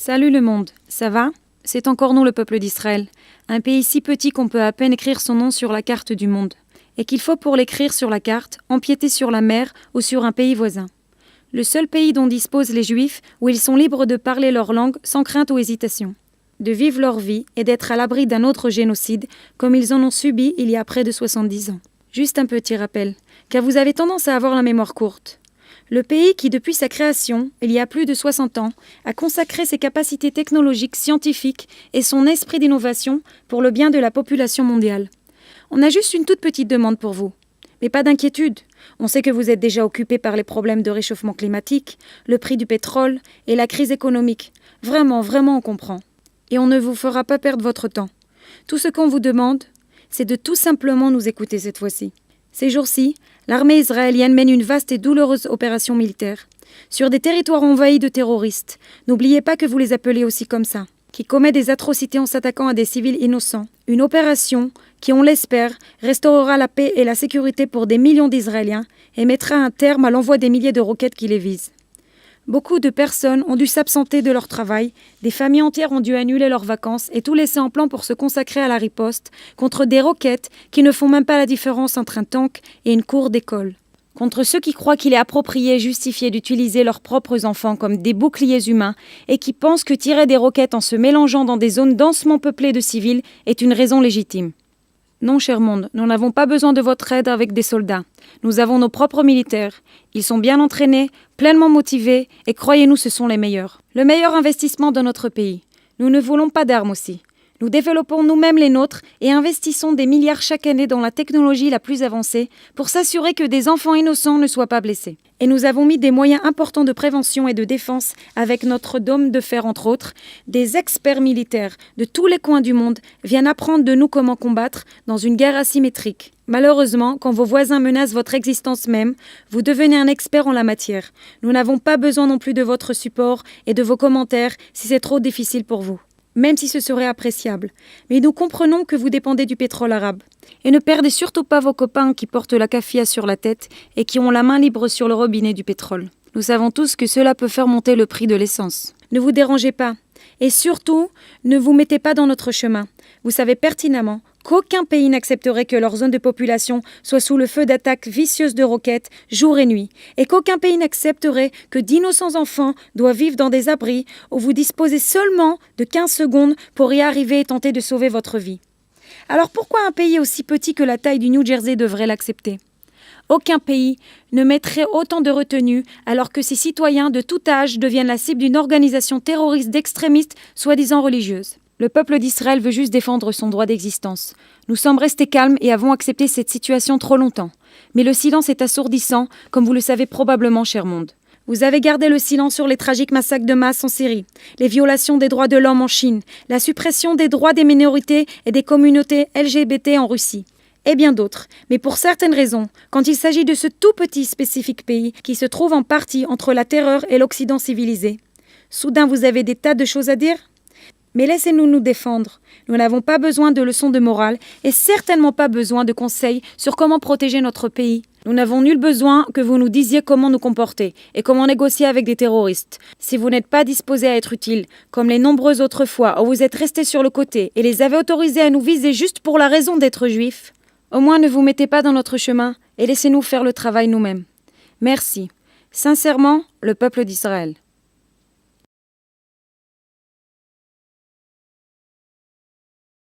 Salut le monde, ça va? C'est encore nous le peuple d'Israël, un pays si petit qu'on peut à peine écrire son nom sur la carte du monde, et qu'il faut pour l'écrire sur la carte empiéter sur la mer ou sur un pays voisin. Le seul pays dont disposent les Juifs où ils sont libres de parler leur langue sans crainte ou hésitation, de vivre leur vie et d'être à l'abri d'un autre génocide comme ils en ont subi il y a près de 70 ans. Juste un petit rappel, car vous avez tendance à avoir la mémoire courte. Le pays qui, depuis sa création, il y a plus de 60 ans, a consacré ses capacités technologiques, scientifiques et son esprit d'innovation pour le bien de la population mondiale. On a juste une toute petite demande pour vous. Mais pas d'inquiétude, on sait que vous êtes déjà occupés par les problèmes de réchauffement climatique, le prix du pétrole et la crise économique. Vraiment, on comprend. Et on ne vous fera pas perdre votre temps. Tout ce qu'on vous demande, c'est de tout simplement nous écouter cette fois-ci. Ces jours-ci, l'armée israélienne mène une vaste et douloureuse opération militaire sur des territoires envahis de terroristes. N'oubliez pas que vous les appelez aussi comme ça, qui commettent des atrocités en s'attaquant à des civils innocents. Une opération qui, on l'espère, restaurera la paix et la sécurité pour des millions d'Israéliens et mettra un terme à l'envoi des milliers de roquettes qui les visent. Beaucoup de personnes ont dû s'absenter de leur travail, des familles entières ont dû annuler leurs vacances et tout laisser en plan pour se consacrer à la riposte contre des roquettes qui ne font même pas la différence entre un tank et une cour d'école. Contre ceux qui croient qu'il est approprié et justifié d'utiliser leurs propres enfants comme des boucliers humains et qui pensent que tirer des roquettes en se mélangeant dans des zones densément peuplées de civils est une raison légitime. Non, cher monde, nous n'avons pas besoin de votre aide avec des soldats. Nous avons nos propres militaires. Ils sont bien entraînés, pleinement motivés, et croyez-nous, ce sont les meilleurs. Le meilleur investissement de notre pays. Nous ne voulons pas d'armes aussi. Nous développons nous-mêmes les nôtres et investissons des milliards chaque année dans la technologie la plus avancée pour s'assurer que des enfants innocents ne soient pas blessés. Et nous avons mis des moyens importants de prévention et de défense avec notre dôme de fer entre autres. Des experts militaires de tous les coins du monde viennent apprendre de nous comment combattre dans une guerre asymétrique. Malheureusement, quand vos voisins menacent votre existence même, vous devenez un expert en la matière. Nous n'avons pas besoin non plus de votre support et de vos commentaires si c'est trop difficile pour vous. Même si ce serait appréciable. Mais nous comprenons que vous dépendez du pétrole arabe. Et ne perdez surtout pas vos copains qui portent la kafia sur la tête et qui ont la main libre sur le robinet du pétrole. Nous savons tous que cela peut faire monter le prix de l'essence. Ne vous dérangez pas. Et surtout, ne vous mettez pas dans notre chemin. Vous savez pertinemment qu'aucun pays n'accepterait que leur zone de population soit sous le feu d'attaques vicieuses de roquettes jour et nuit, et qu'aucun pays n'accepterait que d'innocents enfants doivent vivre dans des abris où vous disposez seulement de 15 secondes pour y arriver et tenter de sauver votre vie. Alors pourquoi un pays aussi petit que la taille du New Jersey devrait l'accepter ? Aucun pays ne mettrait autant de retenue alors que ses citoyens de tout âge deviennent la cible d'une organisation terroriste d'extrémistes soi-disant religieuses. Le peuple d'Israël veut juste défendre son droit d'existence. Nous sommes restés calmes et avons accepté cette situation trop longtemps. Mais le silence est assourdissant, comme vous le savez probablement, cher monde. Vous avez gardé le silence sur les tragiques massacres de masse en Syrie, les violations des droits de l'homme en Chine, la suppression des droits des minorités et des communautés LGBT en Russie. Et bien d'autres. Mais pour certaines raisons, quand il s'agit de ce tout petit spécifique pays qui se trouve en partie entre la terreur et l'Occident civilisé, soudain vous avez des tas de choses à dire ? Mais laissez-nous nous défendre. Nous n'avons pas besoin de leçons de morale et certainement pas besoin de conseils sur comment protéger notre pays. Nous n'avons nul besoin que vous nous disiez comment nous comporter et comment négocier avec des terroristes. Si vous n'êtes pas disposés à être utiles, comme les nombreuses autres fois où vous êtes restés sur le côté et les avez autorisés à nous viser juste pour la raison d'être juifs, au moins ne vous mettez pas dans notre chemin et laissez-nous faire le travail nous-mêmes. Merci. Sincèrement, le peuple d'Israël.